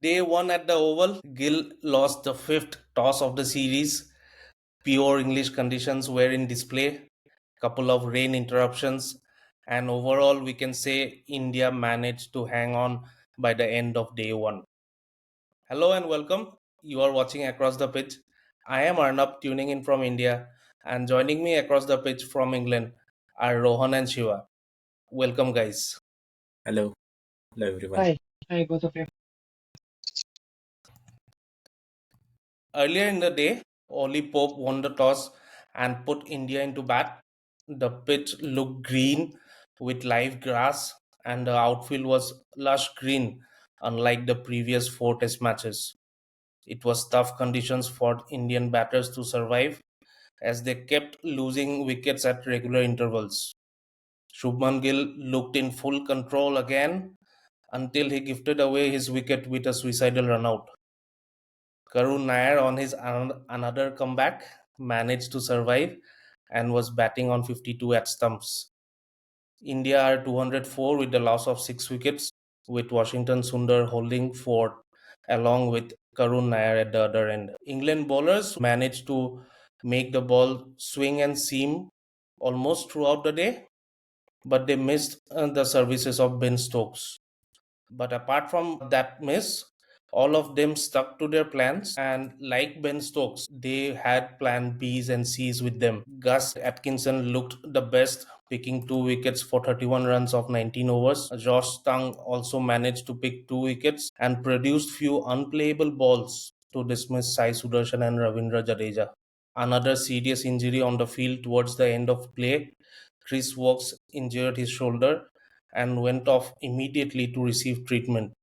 Day one at the Oval, Gill lost the fifth toss of the series. Pure English conditions were in display, couple of rain interruptions, and overall we can say India managed to hang on by the end of day one. Hello and welcome. You are watching Across the Pitch. I am Arnab tuning in from India, and joining me across the pitch from England are Rohan and Shiva. Welcome, guys. Hello, hello everyone. Hi, hi, both of you. Earlier in the day, Oli Pope won the toss and put India into bat. The pitch looked green with live grass, and the outfield was lush green, unlike the previous four test matches. It was tough conditions for Indian batters to survive as they kept losing wickets at regular intervals. Shubman Gill looked in full control again until he gifted away his wicket with a suicidal run out. Karun Nair, on his another comeback, managed to survive and was batting on 52 at stumps. India are 204 with the loss of 6 wickets, with Washington Sundar holding fourth along with Karun Nair at the other end. England bowlers managed to make the ball swing and seam almost throughout the day, but they missed the services of Ben Stokes. But apart from that miss, all of them stuck to their plans, and like Ben Stokes, they had plan Bs and Cs with them. Gus Atkinson looked the best, picking 2 wickets for 31 runs of 19 overs. Josh Tang also managed to pick 2 wickets and produced few unplayable balls to dismiss Sai Sudarshan and Ravindra Jadeja. Another serious injury on the field towards the end of play. Chris Wokes injured his shoulder and went off immediately to receive treatment.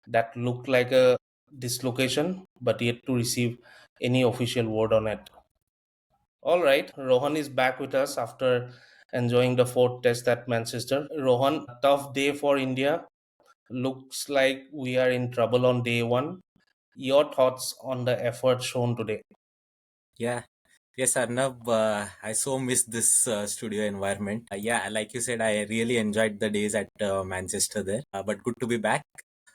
That looked like a dislocation, but yet to receive any official word on it. All right, Rohan is back with us after enjoying the fourth test at Manchester. Rohan, tough day for India. Looks like we are in trouble on day one. Your thoughts on the effort shown today? Yeah, yes, Arnab, I so miss this studio environment. Yeah, like you said, I really enjoyed the days at Manchester there. But good to be back.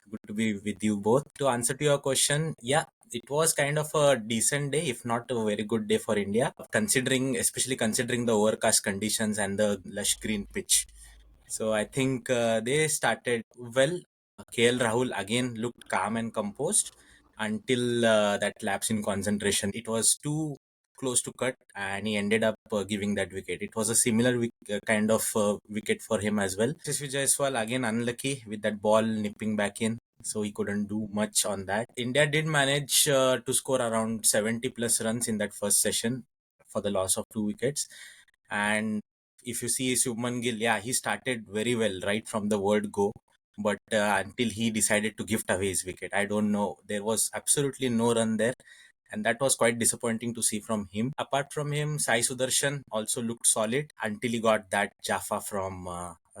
Good to be with you both. To answer to your question, yeah, it was kind of a decent day, if not a very good day for India, especially considering the overcast conditions and the lush green pitch. So I think they started well. KL Rahul again looked calm and composed until that lapse in concentration. It was too close to cut, and he ended up giving that wicket. It was a similar kind of wicket for him as well. Yashasvi Jaiswal again unlucky with that ball nipping back in. So he couldn't do much on that. India did manage to score around 70 plus runs in that first session for the loss of 2 wickets. And if you see Shubman Gill, yeah, he started very well right from the word go, but until he decided to gift away his wicket, I don't know. There was absolutely no run there, and that was quite disappointing to see from him. Apart from him, Sai Sudarshan also looked solid until he got that Jaffa from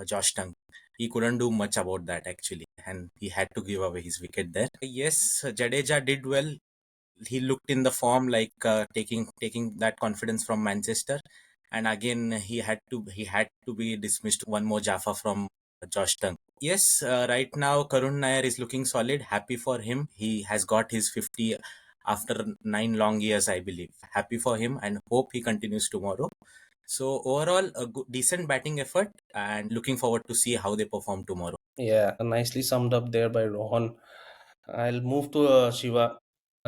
Josh Tongue. He couldn't do much about that actually, and he had to give away his wicket there. Yes, Jadeja did well. He looked in the form like taking that confidence from Manchester, and again he had to be dismissed. One more Jaffa from Josh Tongue. Yes, right now Karun Nair is looking solid. Happy for him. He has got his 50 after 9 long years, I believe. Happy for him and hope he continues tomorrow. So overall, a good, decent batting effort, and looking forward to see how they perform tomorrow. Yeah, nicely summed up there by Rohan. I'll move to Shiva.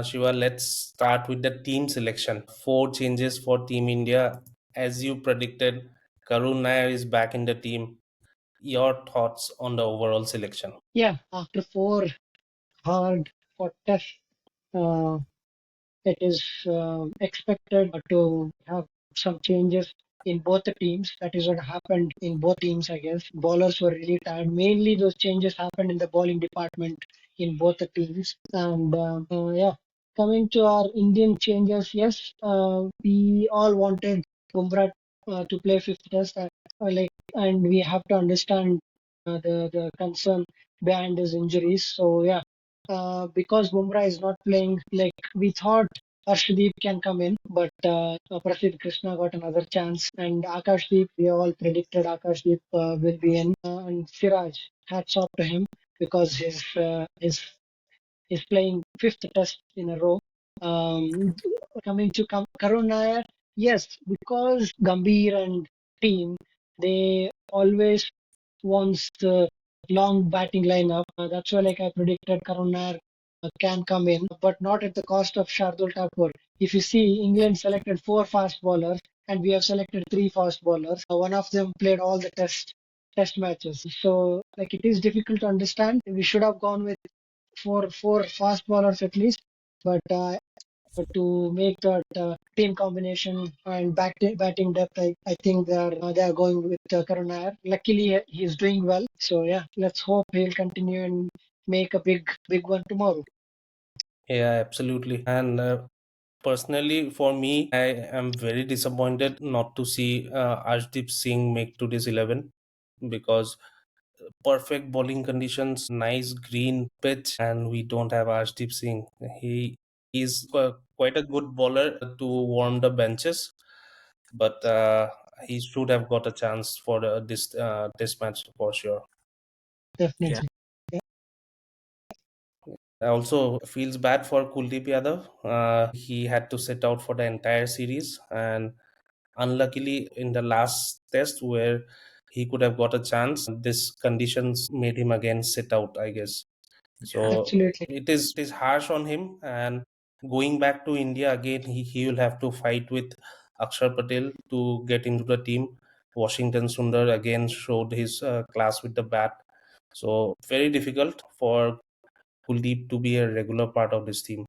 Shiva, let's start with the team selection. Four changes for Team India. As you predicted, Karun Nair is back in the team. Your thoughts on the overall selection? Yeah, after four hard fought tests, uh, it is expected to have some changes in both the teams. That is what happened in both teams, I guess. Bowlers were really tired. Mainly, those changes happened in the bowling department in both the teams. And yeah, coming to our Indian changes, yes, we all wanted Bumrah to play fifth test, and we have to understand the concern behind his injuries. So yeah, because Bumrah is not playing, like we thought Arshdeep can come in, but Prasidh Krishna got another chance, and Akashdeep, we all predicted Akashdeep will be in, and Siraj, hats off to him because his is playing fifth test in a row. Um, Coming to Karun Nair, yes, because Gambhir and team, they always wants the long batting lineup. That's why, like I predicted, Karun Nair can come in, but not at the cost of Shardul Thakur. If you see, England selected four fast bowlers, and we have selected three fast bowlers. One of them played all the test matches. So, like, it is difficult to understand. We should have gone with four fast bowlers at least, but to make that team combination and batting depth, I think they are going with Karun Nair. Luckily, he's doing well. So yeah, let's hope he'll continue and make a big one tomorrow. Yeah, absolutely. And personally, for me, I am very disappointed not to see Arshdeep Singh make today's 11, because perfect bowling conditions, nice green pitch, and we don't have Arshdeep Singh. He is quite a good bowler to warm the benches, but he should have got a chance for this test match for sure. Yeah, Definitely. Yeah, I also feels bad for Kuldeep Yadav. He had to sit out for the entire series, and unluckily in the last test where he could have got a chance, this conditions made him again sit out, I guess. yeah, So absolutely. it is harsh on him, and going back to India again, he will have to fight with Akshar Patel to get into the team. Washington Sundar again showed his class with the bat. So very difficult for Kuldeep to be a regular part of this team.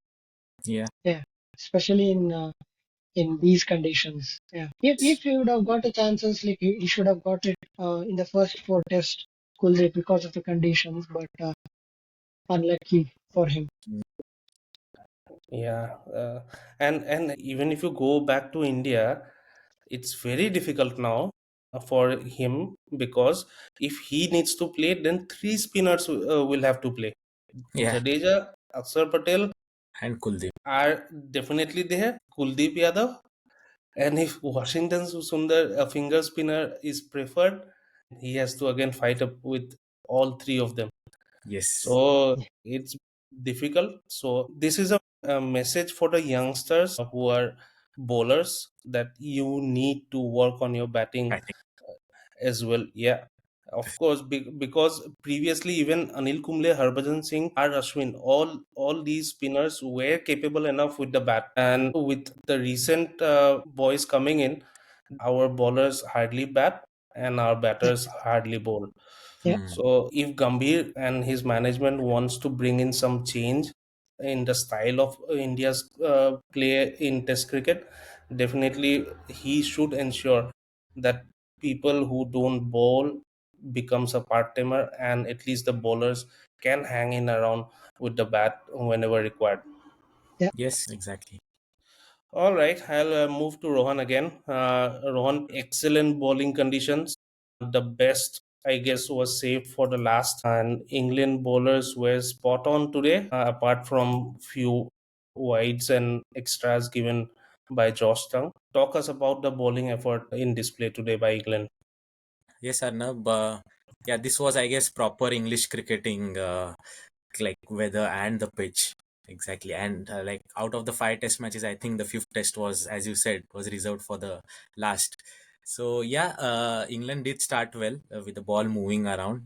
yeah. Yeah, especially in these conditions. Yeah, if he would have got a chances, like he should have got it in the first four tests, Kuldeep, because of the conditions, but unlucky for him. Mm. Yeah, and even if you go back to India, it's very difficult now for him, because if he needs to play, then three spinners will have to play. Yeah, Jadeja, Akshar Patel and Kuldeep. are definitely there. Kuldeep Yadav, and if Washington Sundar, a finger spinner, is preferred, he has to again fight up with all three of them. Yes, So it's difficult. So this is a message for the youngsters who are bowlers, that you need to work on your batting batting. as well. Yeah, of course, because previously even Anil Kumble, Harbhajan Singh, R. Ashwin, all these spinners were capable enough with the bat, and with the recent boys coming in, our bowlers hardly bat and our yeah, batters hardly bowl. yeah, Hmm. So if Gambhir and his management wants to bring in some change in the style of India's play in Test cricket, definitely he should ensure that people who don't bowl becomes a part-timer, and at least the bowlers can hang in around with the bat whenever required. yeah. Yes, exactly. All right, I'll move to Rohan again. Rohan, excellent bowling conditions. The best, I guess, was saved for the last, and England bowlers were spot on today, apart from few wides and extras given by Josh Tongue. Talk us about the bowling effort in display today by England. Yes, Arnab. Yeah, this was, I guess, proper English cricketing, like weather and the pitch. Exactly. And like out of the five test matches, I think the fifth test was, as you said, was reserved for the last. So yeah, England did start well with the ball moving around,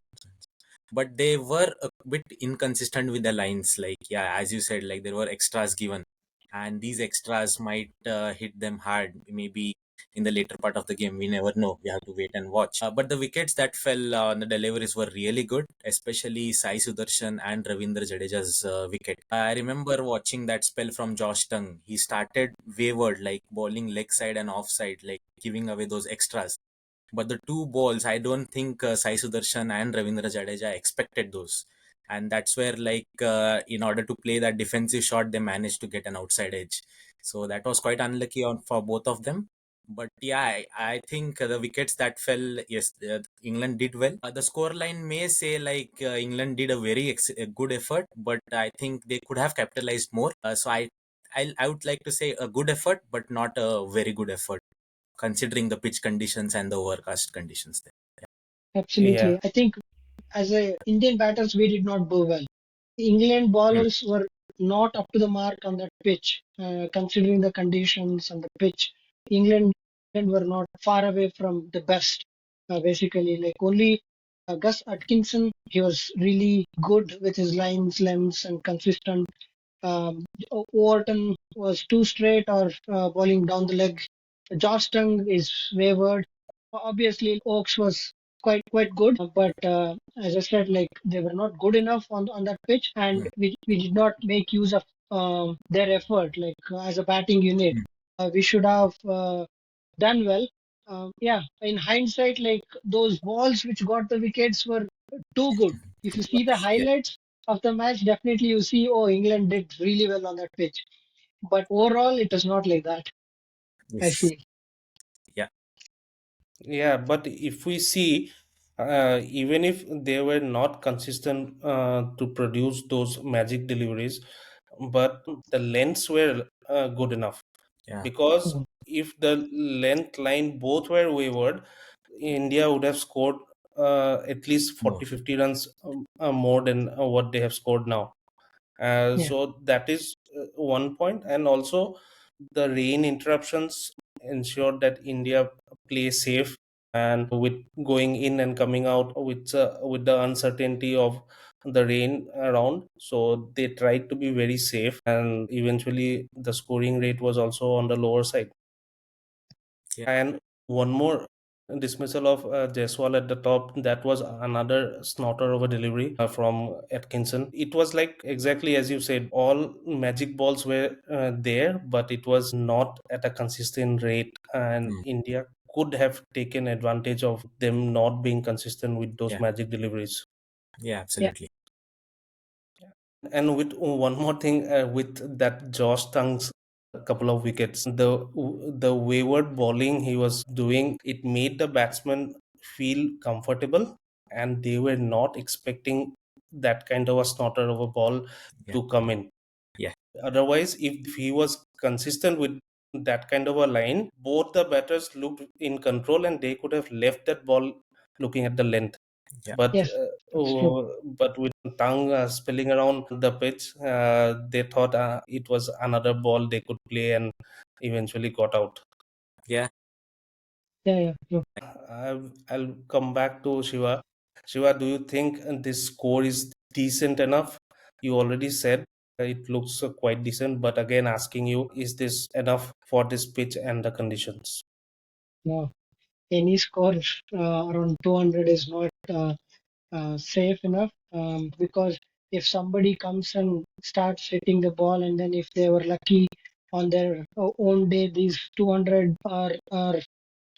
but they were a bit inconsistent with the lines. Like, yeah, as you said, like there were extras given, and these extras might hit them hard, maybe in the later part of the game. We never know. We have to wait and watch. But the wickets that fell on the deliveries were really good, especially Sai Sudarshan and Ravindra Jadeja's wicket. I remember watching that spell from Josh Tongue. He started wayward, like bowling leg side and offside, like giving away those extras. But the two balls, I don't think Sai Sudarshan and Ravindra Jadeja expected those. And that's where, like, in order to play that defensive shot, they managed to get an outside edge. So that was quite unlucky for both of them. But yeah, I think the wickets that fell, yes, England did well. The scoreline may say like England did a very a good effort, but I think they could have capitalized more. So I would like to say a good effort, but not a very good effort, considering the pitch conditions and the overcast conditions there. Yeah, Absolutely. I think as a Indian batters, we did not do well. England Mm. bowlers were not up to the mark on that pitch, considering the conditions and the pitch. England were not far away from the best. Basically, like only Gus Atkinson, he was really good with his lines, lengths, and consistent. Overton was too straight or bowling down the leg. Josh Tongue is wayward. Obviously, Oakes was quite good, but as I said, like they were not good enough on that pitch, and Mm. we did not make use of their effort. Like as a batting unit, Mm. we should have done well. Yeah, in hindsight, like those balls which got the wickets were too good. If you see the Yeah. highlights of the match, definitely you see, oh, England did really well on that pitch. But overall, it was not like that, I Yes. feel. Yeah. Yeah, but if we see, even if they were not consistent to produce those magic deliveries, but the lengths were good enough. Yeah. Because Mhm. if the length line both were wayward, India would have scored at least More. 40-50 runs more than what they have scored now. Yeah, So that is one point, and also the rain interruptions ensured that India play safe, and with going in and coming out with the uncertainty of the rain around, so they tried to be very safe, and eventually the scoring rate was also on the lower side. Yeah. And one more dismissal of Jaiswal at the top. That was another snorter of a delivery from Atkinson. It was like exactly as you said, all magic balls were there, but it was not at a consistent rate. And Mm. India could have taken advantage of them not being consistent with those Yeah. magic deliveries. Yeah. yeah, Absolutely. And with one more thing, with that Josh Tung's couple of wickets, the wayward bowling he was doing, it made the batsmen feel comfortable, and they were not expecting that kind of a snorter of a ball Yeah. to come in. Yeah. Otherwise, if he was consistent with that kind of a line, both the batters looked in control, and they could have left that ball looking at the length. Yeah. But yes, that's true. but with tongue spilling around the pitch, they thought it was another ball they could play, and eventually got out. Yeah. Yeah, yeah, true. I'll come back to Shiva. Shiva, do you think this score is decent enough? You already said it looks quite decent, but again, asking you, is this enough for this pitch and the conditions? No, any score around 200 is not safe enough because if somebody comes and starts hitting the ball, and then if they were lucky on their own day, these 200 are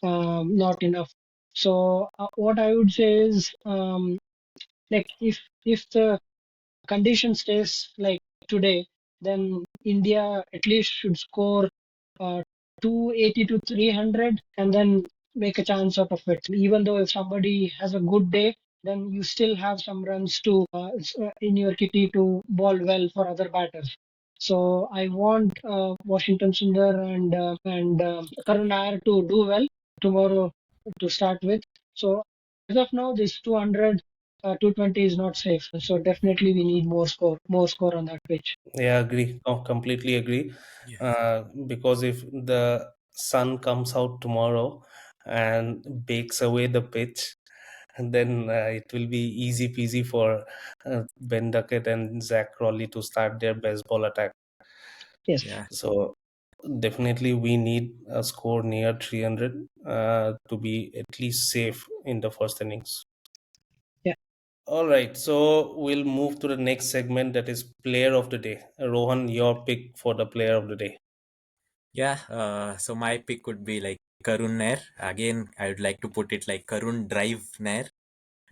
not enough. So what I would say is, like if the condition stays like today, then India at least should score uh, 280 to 300 and then make a chance out of it. Even though if somebody has a good day, then you still have some runs to in your kitty to bowl well for other batters. So I want Washington Sundar and Karun Nair to do well tomorrow to start with. So as of now, this 200 220 is not safe. So definitely we need more score on that pitch. Yeah, agree. Oh, completely agree. Yeah. Because if the sun comes out tomorrow and bakes away the pitch, then it will be easy peasy for Ben Duckett and Zach Crawley to start their baseball attack. Yes. Yeah. So definitely we need a score near 300 to be at least safe in the first innings. Yeah. All right, so we'll move to the next segment, that is player of the day. Rohan, your pick for the player of the day. Yeah. So my pick would be like Karun Nair. Again, I would like to put it like Karun Drive Nair.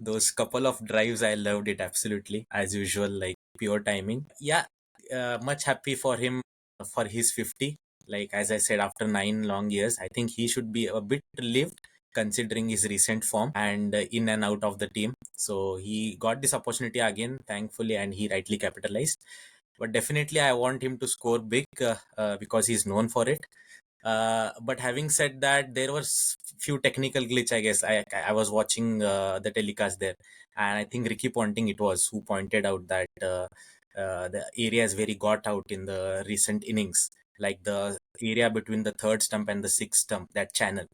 Those couple of drives, I loved it absolutely, as usual, like pure timing. Yeah, much happy for him for his 50. Like as I said, after 9 long years, I think he should be a bit lived considering his recent form and in and out of the team. So he got this opportunity again, thankfully, and he rightly capitalized. But definitely, I want him to score big because he's known for it. But having said that, there was few technical glitch. I guess I was watching the telecast there, and I think Ricky Ponting it was who pointed out that the areas where he got out in the recent innings, like the area between the third stump and the sixth stump, that channel.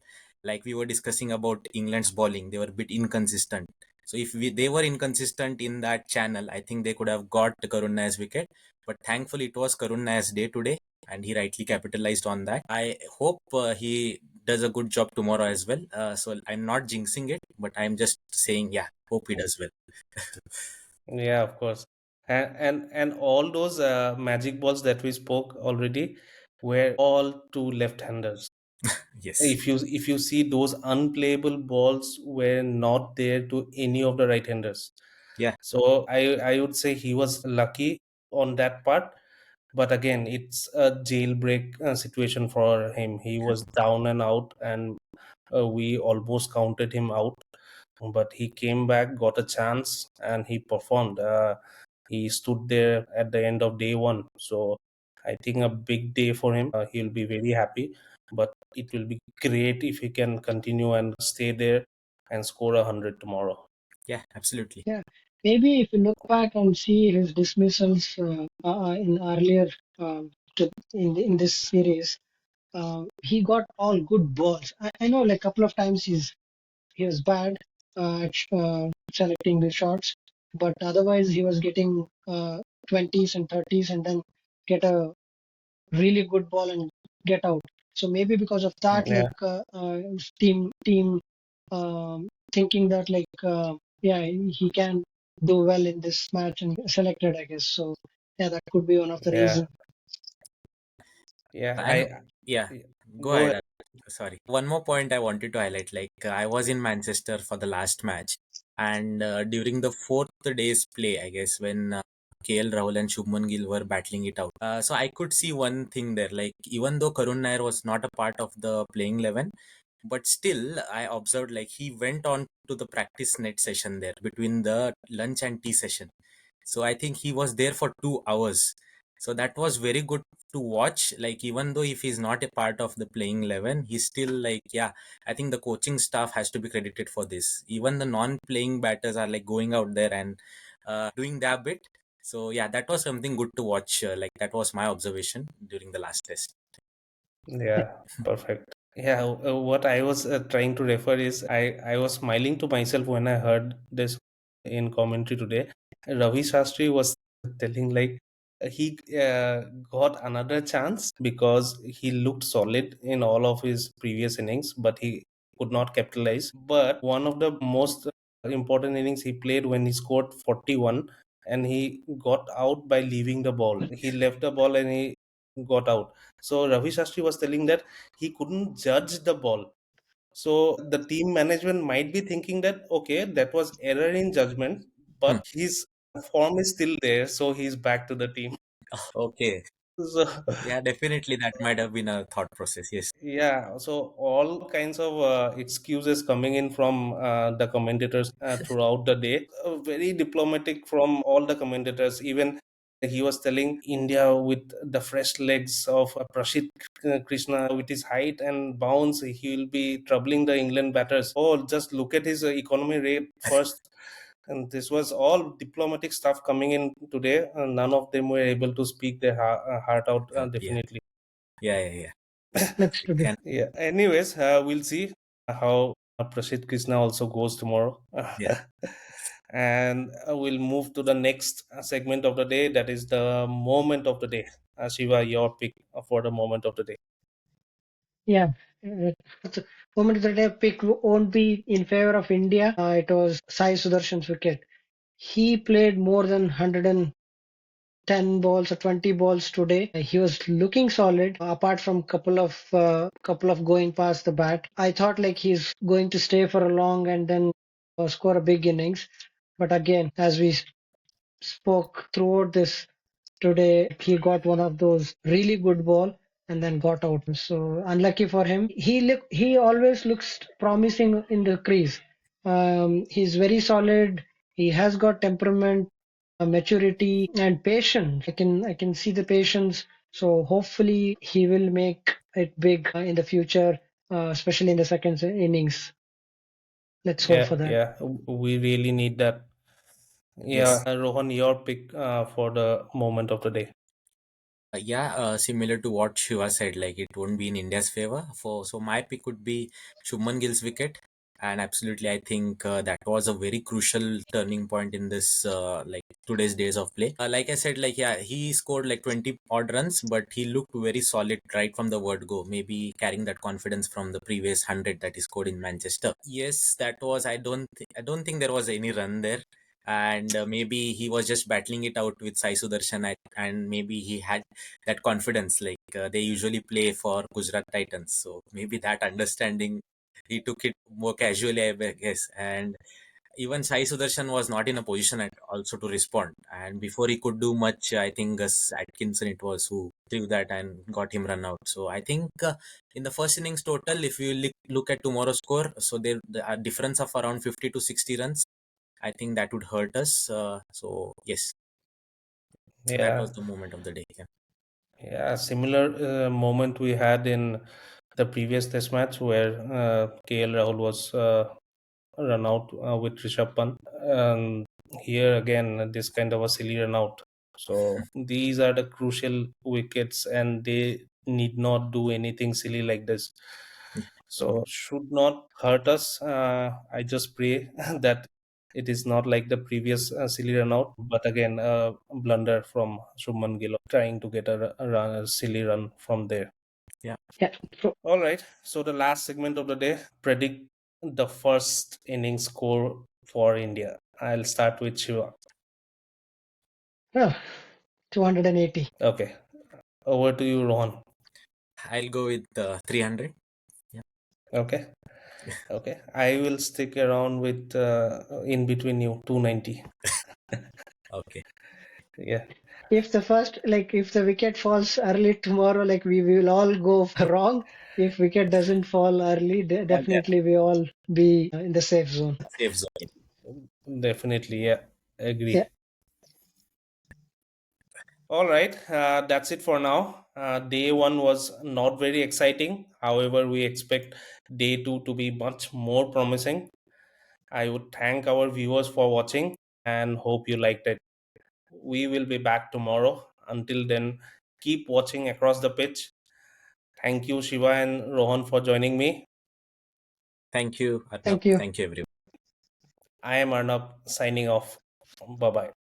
Like we were discussing about England's bowling, they were a bit inconsistent. So if they were inconsistent in that channel, I think they could have got Karun Nair's wicket. But thankfully, it was Karun Nair's day today, and he rightly capitalized on that. I hope he does a good job tomorrow as well. So I'm not jinxing it, but I'm just saying, yeah, hope he does well. Yeah, of course. And all those magic balls that we spoke already were all to left-handers. Yes. If you see, those unplayable balls were not there to any of the right-handers. Yeah. So I would say he was lucky on that part. But again, it's a jailbreak situation for him. He was down and out, and we almost counted him out. But he came back, got a chance, and he performed. He stood there at the end of day one. So I think a big day for him. He'll be very happy. But it will be great if he can continue and stay there and score 100 tomorrow. Yeah, absolutely. Yeah, maybe if you look back and see his dismissals in earlier in this series, he got all good balls. I know like a couple of times he was bad at selecting the shots, but otherwise he was getting 20s and 30s and then get a really good ball and get out. So maybe because of that, Yeah, like team thinking that like yeah, he can do well in this match and selected, I guess. So yeah, that could be one of the yeah, reasons. yeah. And yeah, go Go ahead. ahead. Sorry. One more point I wanted to highlight. Like I was in Manchester for the last match, and during the fourth day's play, I guess when KL Rahul and Shubman Gill were battling it out. So I could see one thing there. Like even though Karun Nair was not a part of the playing 11, but still I observed like he went on to the practice net session there between the lunch and tea session. So I think he was there for 2 hours. So that was very good to watch. Like even though if he's not a part of the playing 11, he's still like, yeah, I think the coaching staff has to be credited for this. Even the non-playing batters are like going out there and doing their bit. So yeah, that was something good to watch. Like that was my observation during the last test. Yeah, perfect. Yeah, what I was trying to refer is I was smiling to myself when I heard this in commentary today. Ravi Shastri was telling like he got another chance because he looked solid in all of his previous innings, but he could not capitalize. But one of the most important innings he played when he scored 41 and he got out by leaving the ball. He left the ball and he got out. So Ravi Shastri was telling that he couldn't judge the ball. So the team management might be thinking that okay, that was error in judgment, Hmm. but his form is still there, so he's back to the team. Okay. So Yeah, definitely that might have been a thought process. Yes. yeah, so all kinds of excuses coming in from the commentators throughout the day. Very diplomatic from all the commentators. Even he was telling India with the fresh legs of Prashid Krishna with his height and bounce, he will be troubling the England batters. Oh, just look at his economy rate first. And this was all diplomatic stuff coming in today. None of them were able to speak their heart out, Yeah. definitely. Yeah. Yeah. Yeah. Let's do this. Can. Yeah. Anyways, we'll see how Prasid Krishna also goes tomorrow. Yeah. And we'll move to the next segment of the day. That is the moment of the day. Shiva, your pick for the moment of the day. Yeah. The moment of the day pick won't be in favor of India. It was Sai Sudarshan's wicket. He played more than 110 balls or 20 balls today. He was looking solid apart from couple of going past the bat. I thought like he's going to stay for a long and then score a big innings. But again, as we spoke throughout this today, he got one of those really good ball and then got out. So unlucky for him. He always looks promising in the crease. He's very solid. He has got temperament, maturity, and patience. I can see the patience. So hopefully he will make it big in the future, especially in the second innings. Let's hope Yeah, for that. yeah. We really need that. Yeah, Yes. Rohan, your pick for the moment of the day. Similar to what Shiva said, like it won't be in India's favor. So my pick would be Shubman Gill's wicket, and absolutely, I think that was a very crucial turning point in this like today's days of play. Like I said, like yeah, he scored like 20 odd runs, but he looked very solid right from the word go. Maybe carrying that confidence from the previous 100 that he scored in Manchester. Yes, that was. I don't think there was any run there. And maybe he was just battling it out with Sai Sudarshan, and maybe he had that confidence like they usually play for Gujarat Titans. So maybe that understanding, he took it more casually, I guess. And even Sai Sudarshan was not in a position at also to respond. And before he could do much, I think Gus Atkinson it was who threw that and got him run out. So I think in the first innings total, if you look at tomorrow's score, so there the difference of around 50 to 60 runs. I think that would hurt us. So yes, that Yeah, was the moment of the day. Yeah. yeah, similar moment we had in the previous test match where KL Rahul was run out with Rishabh Pant. And here again, this kind of a silly run out. So these are the crucial wickets, and they need not do anything silly like this. So should not hurt us. I just pray that it is not like the previous silly run out, but again, a blunder from Shubman Gill trying to get a silly run from there. Yeah. Yeah. So, All right. So the last segment of the day, predict the first inning score for India. I'll start with Shiva. uh, 280. Okay. Over to you, Rohan. I'll go with 300. Yeah. Okay. Okay. I will stick around with in between you, 290. Okay. Yeah. If the first, like, if the wicket falls early tomorrow, like, we will all go wrong. If wicket doesn't fall early, Yeah. definitely we all be in the safe zone. Safe zone. Definitely. Yeah. Yeah. Agree. All right. That's it for now. Day one was not very exciting. However, we expect day two to be much more promising. I would thank our viewers for watching and hope you liked it. We will be back tomorrow. Until then, keep watching across the pitch. Thank you, Shiva and Rohan, for joining me. Thank you, Arnab. Thank you. Thank you, everyone. I am Arnab signing off. Bye bye.